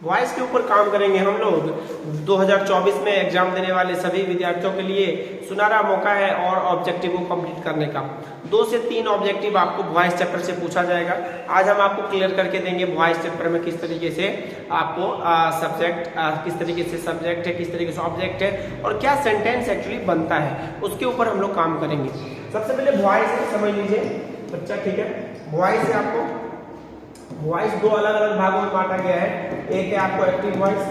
Voice के ऊपर काम करेंगे हम लोग। 2024 में एग्जाम देने वाले सभी विद्यार्थियों के लिए सुनहरा मौका है और ऑब्जेक्टिव को कंप्लीट करने का। 2 से 3 ऑब्जेक्टिव आपको वॉइस चैप्टर से पूछा जाएगा। आज हम आपको क्लियर करके देंगे वॉइस चैप्टर में किस तरीके से आपको सब्जेक्ट किस तरीके से सब्जेक्ट है, किस तरीके से ऑब्जेक्ट है और क्या सेंटेंस एक्चुअली बनता है, उसके ऊपर हम लोग काम करेंगे। सबसे पहले वॉइस है, समझ लीजिए बच्चा, ठीक है। वॉइस है, आपको वॉइस 2 अलग अलग भागों में बांटा गया है। एक है आपको एक्टिव वॉइस,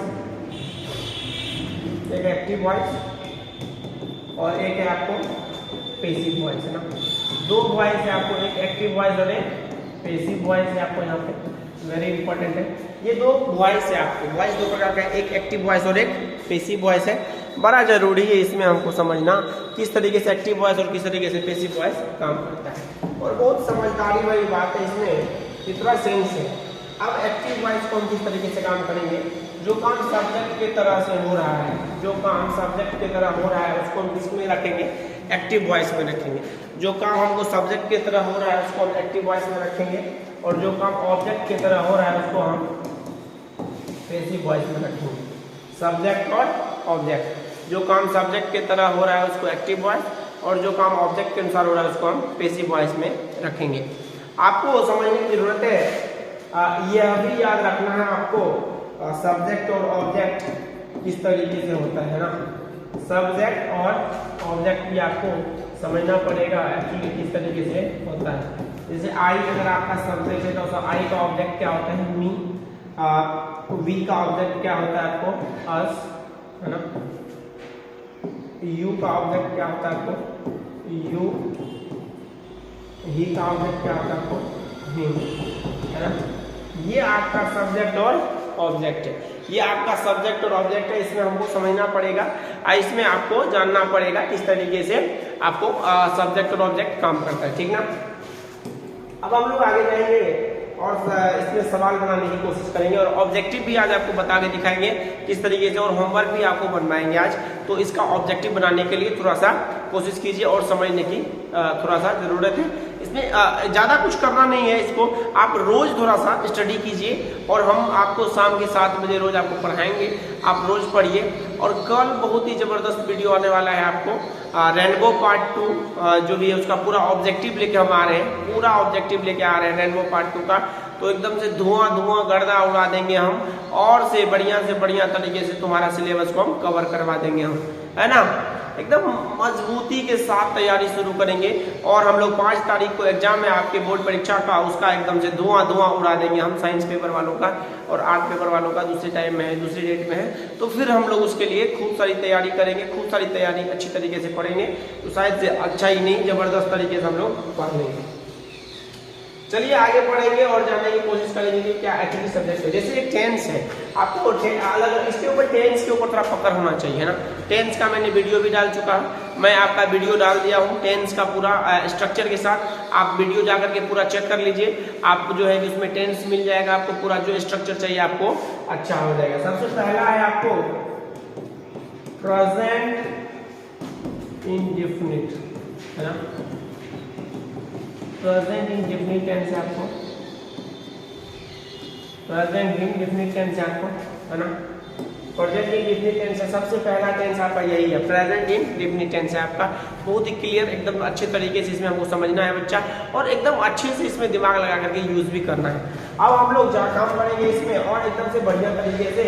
एक एक्टिव वॉइस और एक है आपको पैसिव वॉइस, है ना। 2 वॉइस है आपको, एक एक्टिव वॉइस और एक पैसिव वॉइस है आपको यहाँ पे, वेरी इंपॉर्टेंट है। ये 2 वॉइस है आपको, वॉइस 2 प्रकार का है, एक एक्टिव वॉइस और एक पैसिव वॉइस है। बड़ा जरूरी है इसमें हमको समझना किस तरीके से एक्टिव वॉइस और किस तरीके से पैसिव वॉइस काम करता है, और बहुत समझदारी वाली बात है इसमें, इतना सेंस है। अब एक्टिव वॉइस को हम किस तरीके से काम करेंगे, जो काम सब्जेक्ट के तरह से हो रहा है, जो काम सब्जेक्ट के तरह हो रहा है उसको हम किसमें रखेंगे, एक्टिव वॉइस में रखेंगे। जो काम हमको सब्जेक्ट की तरह हो रहा है उसको हम एक्टिव वॉइस में रखेंगे, और जो काम ऑब्जेक्ट की तरह हो रहा है उसको हम पैसिव वॉइस में रखेंगे। सब्जेक्ट और ऑब्जेक्ट, जो काम सब्जेक्ट की तरह हो रहा है उसको एक्टिव वॉइस, और जो काम ऑब्जेक्ट के अनुसार हो रहा है उसको हम पैसिव वॉइस में रखेंगे। आपको समझने की जरूरत है, यह भी याद रखना है आपको, सब्जेक्ट और ऑब्जेक्ट किस तरीके से होता है ना। सब्जेक्ट और ऑब्जेक्ट भी आपको समझना पड़ेगा एक्चुअली किस तरीके से होता है। जैसे आई अगर आपका सब्जेक्ट है तो आई का ऑब्जेक्ट क्या होता है, मी। वी का ऑब्जेक्ट क्या होता है आपको, अस, है ना। यू का ऑब्जेक्ट क्या होता है आपको, यू। ही का ऑब्जेक्ट क्या होता है आपको, हिम, है ना। ये आपका सब्जेक्ट और ऑब्जेक्ट है, ये आपका सब्जेक्ट और ऑब्जेक्ट है। इसमें हमको समझना पड़ेगा, इसमें आपको जानना पड़ेगा किस तरीके से आपको सब्जेक्ट और ऑब्जेक्ट काम करता है, ठीक ना। अब हम लोग आगे जाएंगे और इसमें सवाल बनाने की कोशिश करेंगे, और ऑब्जेक्टिव भी आज आपको बता के दिखाएंगे किस तरीके से, और होमवर्क भी आपको बनवाएंगे आज। तो इसका ऑब्जेक्टिव बनाने के लिए थोड़ा सा कोशिश कीजिए और समझने की थोड़ा सा जरूरत है। इसमें ज़्यादा कुछ करना नहीं है, इसको आप रोज थोड़ा सा स्टडी कीजिए, और हम आपको शाम के 7 बजे रोज आपको पढ़ाएंगे, आप रोज पढ़िए। और कल बहुत ही ज़बरदस्त वीडियो आने वाला है आपको, रेनबो पार्ट 2 जो भी है उसका पूरा ऑब्जेक्टिव लेके हम आ रहे हैं, पूरा ऑब्जेक्टिव लेके आ रहे हैं रेनबो पार्ट 2 का। तो एकदम से धुआं गर्दा उड़ा देंगे हम, और से बढ़िया तरीके से तुम्हारा सिलेबस को हम कवर करवा देंगे हम, है ना। एकदम मजबूती के साथ तैयारी शुरू करेंगे, और हम लोग 5 तारीख को एग्जाम है आपके बोर्ड परीक्षा का, उसका एकदम से धुआं उड़ा देंगे हम, साइंस पेपर वालों का और आर्ट पेपर वालों का दूसरे टाइम में है, दूसरी डेट में है। तो फिर हम लोग उसके लिए खूब सारी तैयारी करेंगे, खूब सारी तैयारी अच्छी तरीके से पढ़ेंगे, तो शायद से अच्छा ही नहीं जबरदस्त तरीके से हम लोग पढ़ लेंगे। चलिए आगे पढ़ेंगे और जानने की कोशिश करेंगे कि क्या एक्चुअली सब्जेक्ट है। जैसे एक टेंस है, आपको अलग इसके ऊपर टेंस के ऊपर थोड़ा पकड़ होना चाहिए ना। टेंस का मैंने वीडियो भी डाल चुका हूँ, मैं आपका वीडियो डाल दिया हूँ टेंस का पूरा स्ट्रक्चर के साथ। आप वीडियो जाकर के पूरा चेक कर लीजिए, आपको जो है कि उसमें टेंस मिल जाएगा, आपको पूरा जो स्ट्रक्चर चाहिए आपको अच्छा हो जाएगा। सबसे पहला है आपको प्रेजेंट इंडेफिनिट, है ना। प्रेजेंट इंडेफिनिट टेंस है आपको, प्रेजेंट इंडेफिनिट टेंस है आपको, है ना। प्रेजेंट इंडेफिनिट टेंस है, सबसे पहला टेंस आपका यही है, प्रेजेंट इंडेफिनिट टेंस है आपका। बहुत ही क्लियर, एकदम अच्छे तरीके से इसमें हमको समझना है बच्चा, और एकदम अच्छे से इसमें दिमाग लगा करके यूज भी करना है। अब हम लोग जहाँ काम करेंगे इसमें और एकदम से बढ़िया तरीके से।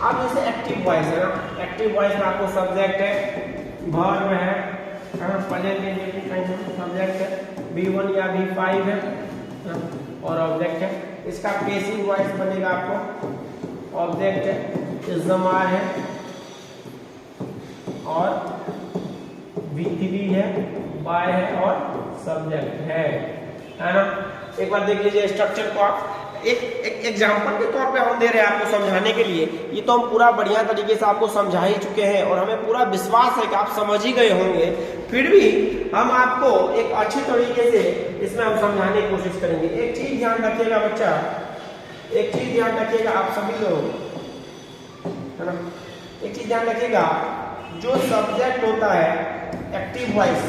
अब जैसे एक्टिव वॉइस है ना, एक्टिव वॉइस में आपको सब्जेक्ट है, वर्ब है, प्रेजेंट इंडेफिनिट टेंस सब्जेक्ट है, V1 या V5 है, और ऑब्जेक्ट है। इसका पैसिव वॉइस बनेगा आपको, ऑब्जेक्ट है, इज़मार है, और V3 है, बाय है, और सब्जेक्ट है ना। एक बार देख लीजिए स्ट्रक्चर को आप, एक एग्जाम्पल के तौर पे हम दे रहे हैं आपको समझाने के लिए। ये तो हम पूरा बढ़िया तरीके से आपको समझा ही चुके हैं, और हमें पूरा विश्वास है कि आप समझ ही गए होंगे। फिर भी हम आपको एक अच्छे तरीके से इसमें हम समझाने की कोशिश करेंगे। एक चीज ध्यान रखिएगा बच्चा, एक चीज ध्यान रखिएगा आप सभी लोग, है ना। एक चीज ध्यान रखिएगा, जो सब्जेक्ट होता है एक्टिव वॉइस,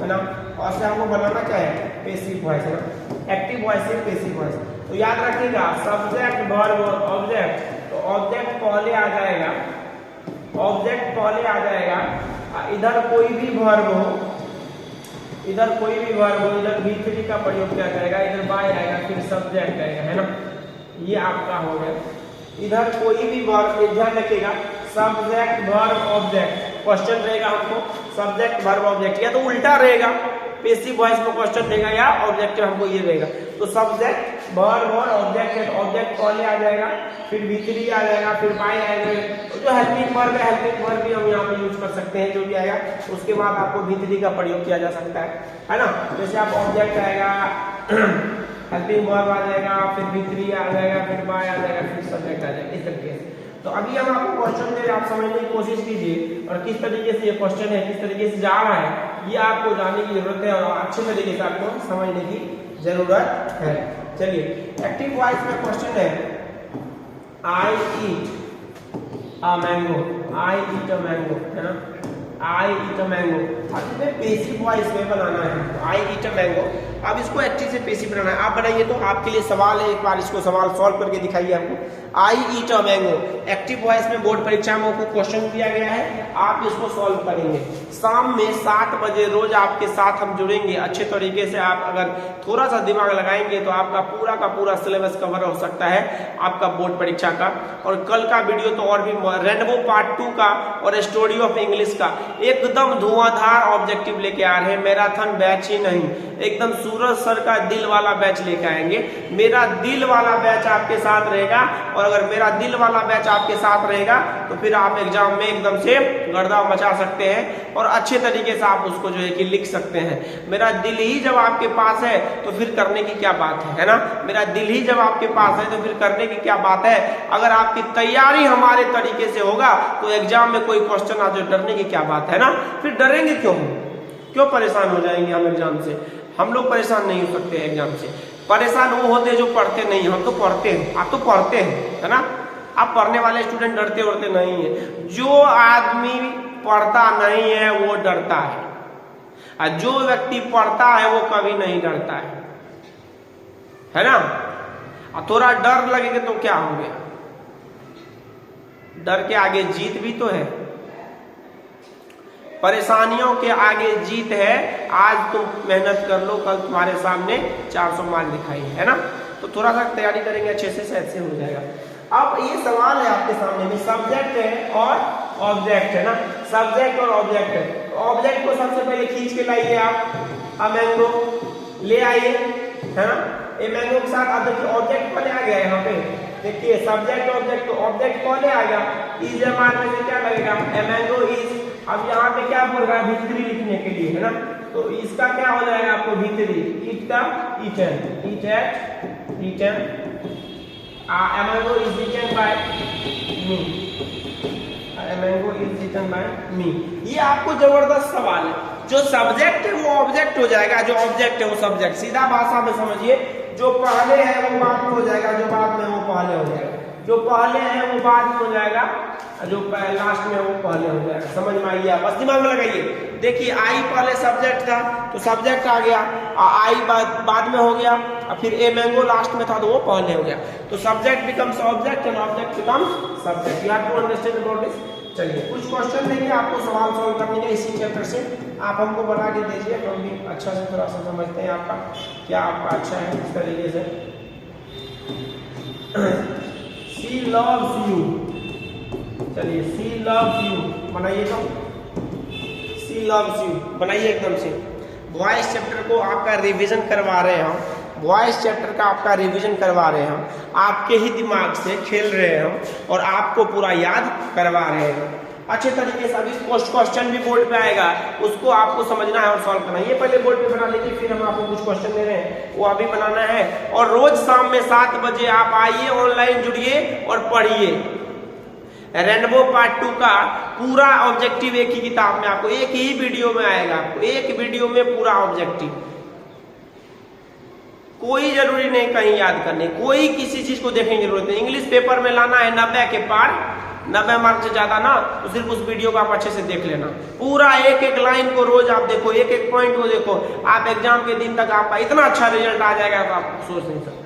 है ना, और से हमको बनाना क्या है, पैसिव वॉइस, है ना। एक्टिव वॉइस से पैसिव वॉइस, तो याद रखिएगा सब्जेक्ट वर्ब और ऑब्जेक्ट। तो ऑब्जेक्ट पहले आ जाएगा, ऑब्जेक्ट पहले आ जाएगा, इधर कोई भी वर्ब हो, इधर कोई भी वर्ब हो, इधर V3 का प्रयोग किया जाएगा, इधर बाय आएगा, फिर सब्जेक्ट आएगा, है ना। ये आपका हो गया। इधर कोई भी वर्ब, ध्यान रखिएगा, सब्जेक्ट वर्ब ऑब्जेक्ट क्वेश्चन रहेगा हमको, सब्जेक्ट वर्ब ऑब्जेक्ट, या तो उल्टा रहेगा, पैसिव वॉइस में क्वेश्चन रहेगा या ऑब्जेक्टिव हमको ये रहेगा। तो सब्जेक्ट वर्ब और ऑब्जेक्ट है, ऑब्जेक्ट पहले आ जाएगा, फिर V3 आ जाएगा, फिर बाय आएगा। तो जो हेल्पिंग वर्ब है, हेल्पिंग वर्ब भी हम यहाँ पे यूज कर सकते हैं, जो भी आएगा उसके बाद आपको V3 का प्रयोग किया जा सकता है ना। जैसे आप ऑब्जेक्ट आएगा, हेल्पिंग वर्ब आ जाएगा, फिर V3 आ जाएगा, फिर बाय आ जाएगा, फिर सब्जेक्ट आ जाएगा, इस तरीके से। तो अभी हम आपको क्वेश्चन दे रहे हैं, आप समझने की कोशिश कीजिए और किस तरीके से ये क्वेश्चन है, किस तरीके से जा रहा है, ये आपको जानने की जरूरत है और अच्छे तरीके से आपको समझने की जरूरत है। चलिए, एक्टिव वॉइस में क्वेश्चन है, आई ईट a mango, I eat a mango, है ना, आई ईट अ मैंगो। अब इसमें पैसिव वॉइस में बनाना है, आई ईट अ मैंगो। अब इसको एक्टिव से पैसिव बनाना है, आप बनाइए। तो आपके लिए सवाल है, एक बार इसको सवाल सॉल्व करके दिखाइए हमको। आई ईट अ मैंगो, एक्टिव वॉइस में बोर्ड परीक्षा में आपको क्वेश्चन दिया गया है, आप इसको सॉल्व करेंगे। शाम में 7 बजे रोज आपके साथ हम जुड़ेंगे। अच्छे तरीके से आप अगर थोड़ा सा दिमाग लगाएंगे तो आपका पूरा का पूरा सिलेबस कवर हो सकता है आपका बोर्ड परीक्षा का। और कल का वीडियो तो और भी, रेनबो पार्ट 2 का और स्टोरी ऑफ इंग्लिश का एकदम धुआंधार ऑब्जेक्टिव लेके आ रहे हैं। मैराथन बैच ही नहीं, एकदम सूरज सर का दिल वाला बैच लेके आएंगे। मेरा दिल वाला बैच आपके साथ रहेगा, और अगर मेरा दिल वाला बैच आपके साथ रहेगा तो फिर आप एग्जाम में एकदम से गर्दा मचा सकते हैं और अच्छे तरीके से आप उसको जो है कि लिख सकते हैं। मेरा दिल ही जब आपके पास है तो फिर करने की क्या बात है ना। मेरा दिल ही जब आपके पास है तो फिर करने की क्या बात है। अगर आपकी तैयारी हमारे तरीके से होगा तो एग्जाम में कोई क्वेश्चन आ जाए, डरने की क्या बात है ना। फिर डरेंगे क्यों परेशान हो जाएंगे हम एग्जाम से। हम लोग परेशान नहीं हो सकते एग्जाम से। परेशान वो होते जो पढ़ते नहीं, हम तो पढ़ते हैं, आप तो पढ़ते हैं, है ना। आप पढ़ने वाले स्टूडेंट डरते उड़ते नहीं है। जो आदमी पढ़ता नहीं है वो डरता है, और जो व्यक्ति पढ़ता है वो कभी नहीं डरता है ना। और थोड़ा डर लगेगा तो क्या हो गया, डर के आगे जीत भी तो है, परेशानियों के आगे जीत है। आज तुम मेहनत कर लो, कल तुम्हारे सामने 400 मार्क दिखाई, है ना। तो थोड़ा सा तैयारी करेंगे अच्छे से, शायद से हो जाएगा। अब ये सवाल है आपके सामने में, सब्जेक्ट है और ऑब्जेक्ट, है ना। सब्जेक्ट और ऑब्जेक्ट है। ऑब्जेक्ट को सबसे पहले खींच के लाइए आप, अ मैंगो ले आइए, है ना। ये मैंगो के साथ आप देखिए ऑब्जेक्ट पहले आ गया यहाँ पे, देखिए सब्जेक्ट ऑब्जेक्ट, तो ऑब्जेक्ट पहले आ गया। इज एमआर में से क्या लगेगा, ए मैंगो इज। अब यहाँ पे क्या बोल रहा है, V3 लिखने के लिए, है ना। तो इसका क्या हो जाएगा आपको V3, ईट का eaten, eat ate eaten, a mango is eaten by me, a mango is eaten by me। ये आपको जबरदस्त सवाल है। जो सब्जेक्ट है वो ऑब्जेक्ट हो जाएगा, जो ऑब्जेक्ट है वो सब्जेक्ट। सीधा भाषा में समझिए, जो पहले है वो बाद में हो जाएगा, जो बाद में वो पहले हो जाएगा, जो पहले है वो बाद में हो जाएगा, जो लास्ट में वो पहले हो जाएगा। समझ में आइए, बस दिमाग में लगाइए। देखिए आई पहले सब्जेक्ट था तो सब्जेक्ट आ गया, आई बाद में हो गया, और फिर ए मैंगो लास्ट में था तो वो पहले हो गया। तो subject becomes object and object becomes subject. You have to understand about this. चलिए कुछ क्वेश्चन देंगे आपको सवाल सॉल्व करने के इसी चैप्टर से, आप हमको बना के दीजिए, हम भी अच्छा से थोड़ा सा समझते हैं आपका क्या आपका अच्छा है इस तरीके से। She loves you, चलिए she loves you बनाइए, तो she loves you बनाइए एकदम से। वॉइस चैप्टर को आपका रिवीजन करवा रहे हैं हम, वॉइस चैप्टर का आपका रिवीजन करवा रहे हैं हम, आपके ही दिमाग से खेल रहे हैं हम, और आपको पूरा याद करवा रहे हैं अच्छे तरीके से। अभी क्वेश्चन भी बोर्ड पे आएगा, उसको आपको समझना है और सॉल्व करना है। ये पहले बोर्ड पे बना लीजिए, फिर हम आपको कुछ क्वेश्चन दे रहे हैं वो अभी बनाना है। और रोज शाम में 7 बजे आप आइए, ऑनलाइन जुड़िए और पढ़िए। रेनबो पार्ट 2 का पूरा ऑब्जेक्टिव एक ही किताब में आपको, एक ही वीडियो में आएगा, आपको एक वीडियो में पूरा ऑब्जेक्टिव। कोई जरूरी नहीं कहीं याद करने, कोई किसी चीज को देखने की जरूरत नहीं। इंग्लिश पेपर में लाना है 90 के पार, 90 मार्क से ज्यादा ना, तो सिर्फ उस वीडियो को आप अच्छे से देख लेना। पूरा एक एक लाइन को रोज आप देखो, एक एक पॉइंट को देखो, आप एग्जाम के दिन तक आपका इतना अच्छा रिजल्ट आ जाएगा तो आप सोच नहीं सकते।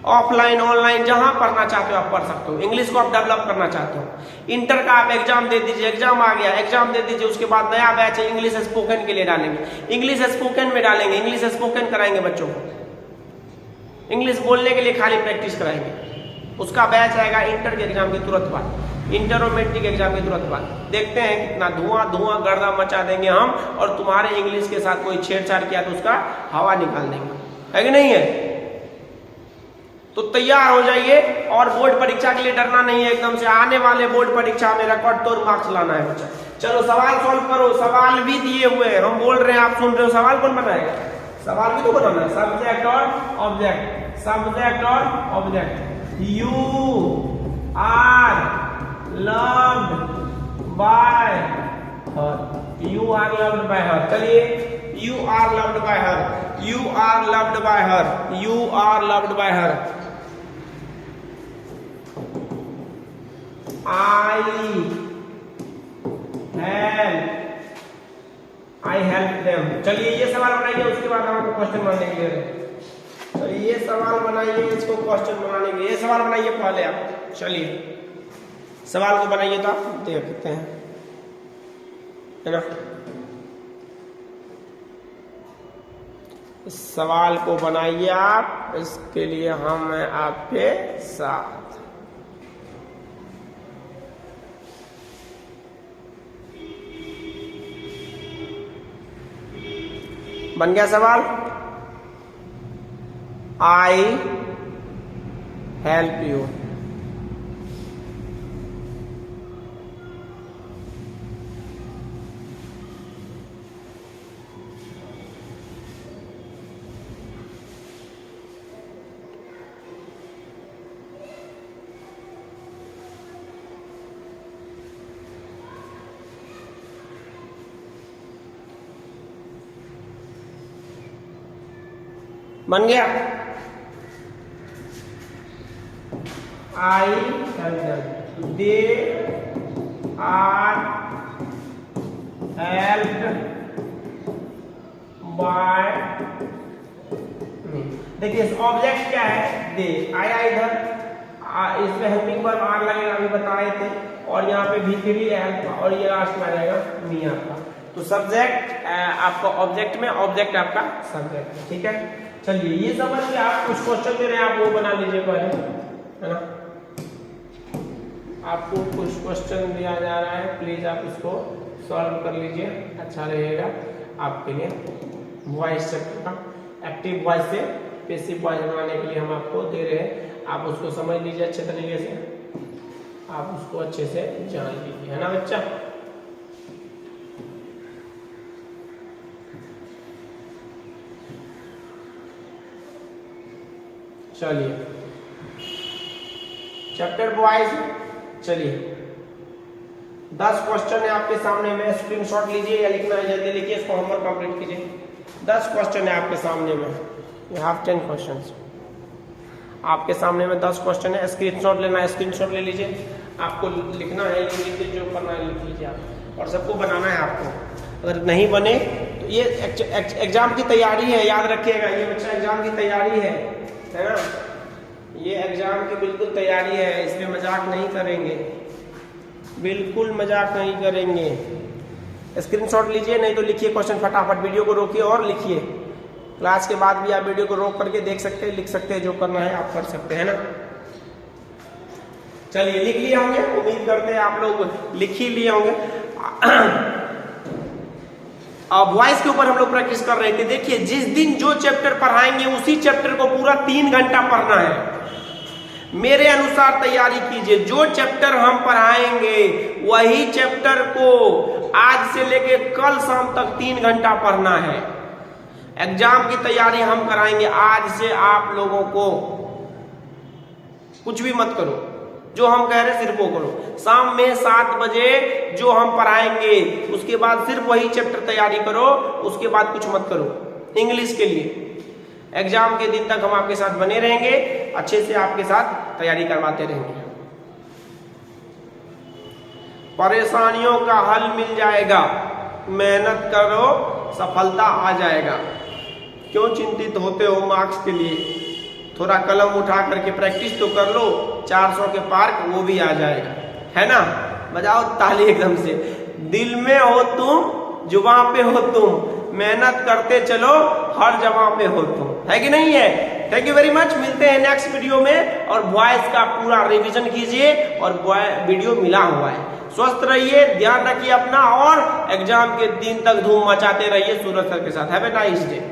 ऑफलाइन ऑनलाइन जहां पढ़ना चाहते हो आप पढ़ सकते हो। इंग्लिश को आप डेवलप करना चाहते हो, इंटर का आप एग्जाम दे दीजिए, एग्जाम आ गया, एग्जाम दे दीजिए, उसके बाद नया बैच है इंग्लिश स्पोकन के लिए डालेंगे, इंग्लिश स्पोकन में डालेंगे, इंग्लिश स्पोकन कराएंगे बच्चों को, इंग्लिश बोलने के लिए खाली प्रैक्टिस कराएंगे। उसका बैच आएगा इंटर के एग्जाम के तुरंत बाद, इंटर और मैट्रिक एग्जाम के तुरंत बाद। देखते हैं कितना धुआं धुआं गर्दा मचा देंगे हम, और तुम्हारे इंग्लिश के साथ कोई छेड़छाड़ किया तो उसका हवा निकाल देंगे, है कि नहीं है? तो तैयार हो जाइए, और बोर्ड परीक्षा के लिए डरना नहीं है एकदम से। आने वाले बोर्ड परीक्षा में रिकॉर्ड तोड़ मार्क्स लाना है बच्चा। चलो सवाल सॉल्व करो, सवाल भी दिए हुए हैं, हम बोल रहे हैं आप सुन रहे हो, सवाल कौन बनाएगा? सवाल भी तो बनाना है, सब्जेक्ट और ऑब्जेक्ट, सब्जेक्ट और object. You are loved by her, you are loved by her. चलिए, you are loved by her, you are loved by her, you are loved by her. I help them। चलिए ये सवाल बनाइए, उसके बाद हम आपको क्वेश्चन बनाने के लिए। तो ये सवाल बनाइए, इसको क्वेश्चन बनाने के लिए ये सवाल बनाइए पहले आप। चलिए सवाल को बनाइए तो आप देखते हैं, है ना। इस सवाल को बनाइए आप, इसके लिए हम हैं आपके साथ। बन गया सवाल? I help you. बन गया? I help, they are helped by me. देखिए ऑब्जेक्ट क्या है? दे आया इधर, इसमें हेल्पिंग वर्ब आर लगेगा, अभी बता रहे थे, और यहाँ पे भी के लिए हेल्प, और ये लास्ट में आ जाएगा मी आपका। तो सब्जेक्ट आपका ऑब्जेक्ट में, ऑब्जेक्ट आपका सब्जेक्ट में, ठीक है। चलिए ये समझ के आप कुछ क्वेश्चन दे रहे हैं, आप वो बना लीजिए पहले, है ना। आपको कुछ क्वेश्चन दिया जा रहा है, प्लीज आप इसको सॉल्व कर लीजिए, अच्छा रहेगा आपके लिए। वॉइस चैप्टर का एक्टिव वॉइस से पैसिव वॉइस बनाने के लिए हम आपको दे रहे हैं, आप उसको समझ लीजिए अच्छे तरीके से, आप उसको अच्छे से जान लीजिए, है ना बच्चा। चलिए चैप्टर वाइज, चलिए 10 क्वेश्चन है आपके सामने में, स्क्रीनशॉट लीजिए या लिखना है जल्दी लिखिए, इसको होमवर्क कंप्लीट कीजिए। 10 क्वेश्चन है आपके सामने में, यू हैव 10 क्वेश्चंस आपके सामने में, 10 क्वेश्चन है। स्क्रीनशॉट लेना है, स्क्रीनशॉट ले लीजिए, आपको लिखना है, जो करना है लिख लीजिए आप, और सबको बनाना है आपको। अगर नहीं बने तो ये एग्जाम की तैयारी है, याद रखिएगा, ये बच्चा एग्जाम की तैयारी है ना, ये एग्जाम की बिल्कुल तैयारी है, इसमें मजाक नहीं करेंगे, बिल्कुल मजाक नहीं करेंगे। स्क्रीनशॉट लीजिए, नहीं तो लिखिए क्वेश्चन फटाफट, वीडियो को रोकिए और लिखिए। क्लास के बाद भी आप वीडियो को रोक करके देख सकते हैं, लिख सकते हैं, जो करना है आप कर सकते हैं ना। चलिए लिख लिए होंगे, उम्मीद करते हैं आप लोग लिख ही लिए होंगे। अब वॉइस के ऊपर हम लोग प्रैक्टिस कर रहे थे। देखिए जिस दिन जो चैप्टर पढ़ाएंगे उसी चैप्टर को पूरा 3 घंटा पढ़ना है। मेरे अनुसार तैयारी कीजिए, जो चैप्टर हम पढ़ाएंगे वही चैप्टर को आज से लेके कल शाम तक 3 घंटा पढ़ना है। एग्जाम की तैयारी हम कराएंगे आज से, आप लोगों को कुछ भी मत करो, जो हम कह रहे हैं सिर्फ वो करो। शाम में 7 बजे जो हम पढ़ाएंगे उसके बाद सिर्फ वही चैप्टर तैयारी करो, उसके बाद कुछ मत करो। इंग्लिश के लिए एग्जाम के दिन तक हम आपके साथ बने रहेंगे, अच्छे से आपके साथ तैयारी करवाते रहेंगे। परेशानियों का हल मिल जाएगा, मेहनत करो सफलता आ जाएगा। क्यों चिंतित होते हो मार्क्स के लिए? थोड़ा कलम उठा करके प्रैक्टिस तो कर लो, 400 के पार्क वो भी आ जाएगा, है ना। बजाओ ताली एकदम से। दिल में हो तुम, जुबां पे हो तुम, मेहनत करते चलो, हर जगह पे हो तुम, है कि नहीं है। Thank you very much. मिलते हैं नेक्स्ट वीडियो में, और वॉइस का पूरा रिवीजन कीजिए, और वीडियो मिला हुआ है। स्वस्थ रहिए, ध्यान रखिए अपना, और एग्जाम के दिन तक धूम मचाते रहिए सूरज सर के साथ। Have a nice day.